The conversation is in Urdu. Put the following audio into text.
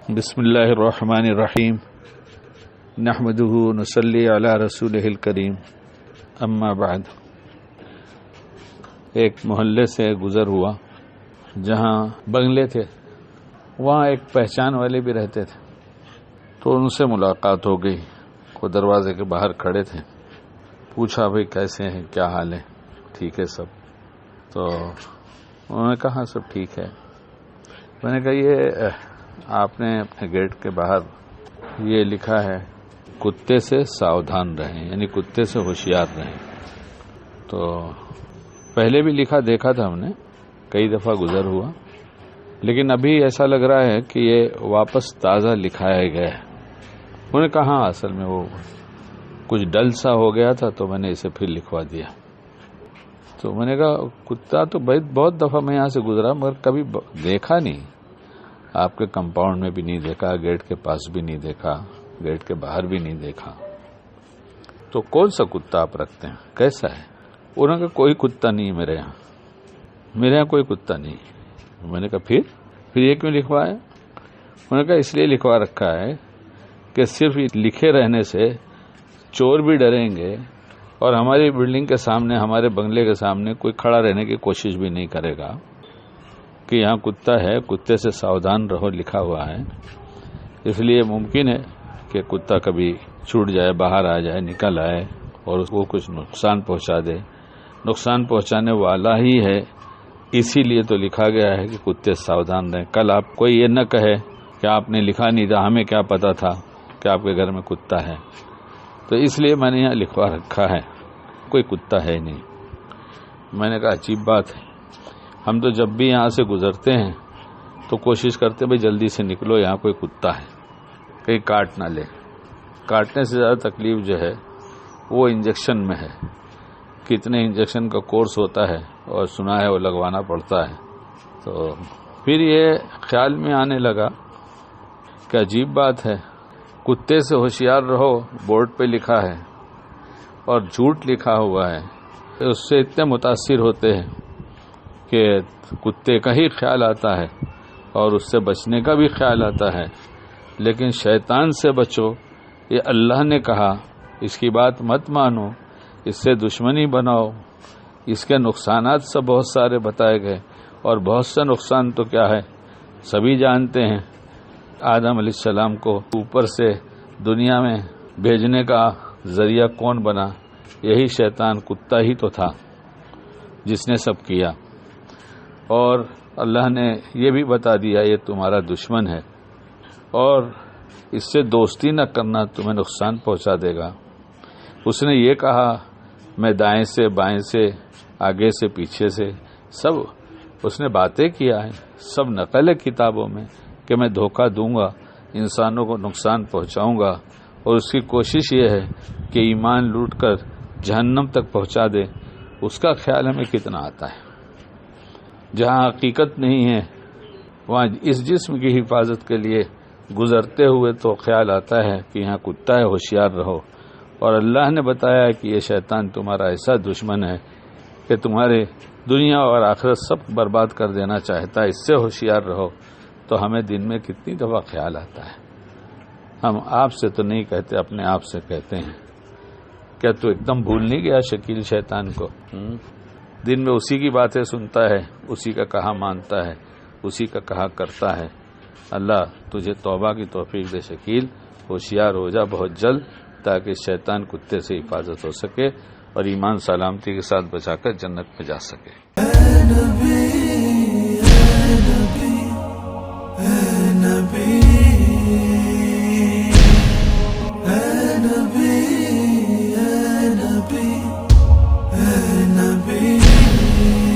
بسم اللہ الرحمن الرحیم نحمدہ نصلی علی رسولہ الکریم اما بعد۔ ایک محلے سے گزر ہوا جہاں بنگلے تھے، وہاں ایک پہچان والے بھی رہتے تھے، تو ان سے ملاقات ہو گئی۔ وہ دروازے کے باہر کھڑے تھے، پوچھا بھئی کیسے ہیں، کیا حال ہے، ٹھیک ہے سب؟ تو انہوں نے کہا سب ٹھیک ہے۔ میں نے کہا یہ آپ نے اپنے گیٹ کے باہر یہ لکھا ہے کتے سے ساودھان رہیں، یعنی کتے سے ہوشیار رہیں۔ تو پہلے بھی لکھا دیکھا تھا ہم نے، کئی دفعہ گزر ہوا، لیکن ابھی ایسا لگ رہا ہے کہ یہ واپس تازہ لکھایا گیا ہے۔ انہوں نے کہا اصل میں وہ کچھ ڈل سا ہو گیا تھا تو میں نے اسے پھر لکھوا دیا۔ تو میں نے کہا کتا تو بہت دفعہ میں یہاں سے گزرا مگر کبھی دیکھا نہیں، آپ کے کمپاؤنڈ میں بھی نہیں دیکھا، گیٹ کے پاس بھی نہیں دیکھا، گیٹ کے باہر بھی نہیں دیکھا، تو کون سا کتا آپ رکھتے ہیں، کیسا ہے؟ انہوں نے کہا کوئی کتا نہیں میرے یہاں کوئی کتا نہیں۔ میں نے کہا پھر یہ کیوں لکھوایا؟ انہوں نے کہا اس لیے لکھوا رکھا ہے کہ صرف لکھے رہنے سے چور بھی ڈریں گے اور ہماری بلڈنگ کے سامنے، ہمارے بنگلے کے سامنے کوئی کھڑا رہنے کی کوشش بھی نہیں کرے گا کہ یہاں کتا ہے، کتے سے ساودھان رہو لکھا ہوا ہے۔ اس لیے ممکن ہے کہ کتا کبھی چھوٹ جائے، باہر آ جائے، نکل آئے اور اس کو کچھ نقصان پہنچا دے۔ نقصان پہنچانے والا ہی ہے، اسی لیے تو لکھا گیا ہے کہ کتے سے ساودھان رہیں۔ کل آپ کوئی یہ نہ کہے کہ آپ نے لکھا نہیں تھا، ہمیں کیا پتا تھا کہ آپ کے گھر میں کتا ہے، تو اس لیے میں نے یہاں لکھوا رکھا ہے کوئی کتا ہے نہیں۔ میں نے کہا عجیب بات ہے، ہم تو جب بھی یہاں سے گزرتے ہیں تو کوشش کرتے ہیں بھئی جلدی سے نکلو، یہاں کوئی کتا ہے، کہیں کاٹ نہ لے۔ کاٹنے سے زیادہ تکلیف جو ہے وہ انجیکشن میں ہے، کتنے انجیکشن کا کورس ہوتا ہے اور سنا ہے وہ لگوانا پڑتا ہے۔ تو پھر یہ خیال میں آنے لگا کہ عجیب بات ہے، کتے سے ہوشیار رہو بورڈ پہ لکھا ہے اور جھوٹ لکھا ہوا ہے، اس سے اتنے متاثر ہوتے ہیں کہ کتے کا ہی خیال آتا ہے اور اس سے بچنے کا بھی خیال آتا ہے، لیکن شیطان سے بچو، یہ اللہ نے کہا، اس کی بات مت مانو، اس سے دشمنی بناؤ۔ اس کے نقصانات سے بہت سارے بتائے گئے، اور بہت سے نقصان تو کیا ہے سبھی جانتے ہیں۔ آدم علیہ السلام کو اوپر سے دنیا میں بھیجنے کا ذریعہ کون بنا؟ یہی شیطان، کتا ہی تو تھا جس نے سب کیا، اور اللہ نے یہ بھی بتا دیا یہ تمہارا دشمن ہے اور اس سے دوستی نہ کرنا، تمہیں نقصان پہنچا دے گا۔ اس نے یہ کہا میں دائیں سے بائیں سے، آگے سے پیچھے سے، سب اس نے باتیں کیا ہے، سب نقل ہے کتابوں میں کہ میں دھوکہ دوں گا، انسانوں کو نقصان پہنچاؤں گا، اور اس کی کوشش یہ ہے کہ ایمان لوٹ کر جہنم تک پہنچا دے۔ اس کا خیال ہمیں کتنا آتا ہے؟ جہاں حقیقت نہیں ہے وہاں اس جسم کی حفاظت کے لیے گزرتے ہوئے تو خیال آتا ہے کہ یہاں کتا ہے، ہوشیار رہو، اور اللہ نے بتایا ہے کہ یہ شیطان تمہارا ایسا دشمن ہے کہ تمہارے دنیا اور آخرت سب برباد کر دینا چاہتا ہے، اس سے ہوشیار رہو۔ تو ہمیں دن میں کتنی دفعہ خیال آتا ہے؟ ہم آپ سے تو نہیں کہتے، اپنے آپ سے کہتے ہیں، کیا تو ایک دم بھول نہیں گیا شکیل شیطان کو؟ دن میں اسی کی باتیں سنتا ہے، اسی کا کہا مانتا ہے، اسی کا کہا کرتا ہے۔ اللہ تجھے توبہ کی توفیق دے شکیل، ہوشیار ہو جا بہت جلد، تاکہ شیطان کتے سے حفاظت ہو سکے اور ایمان سلامتی کے ساتھ بچا کر جنت میں جا سکے۔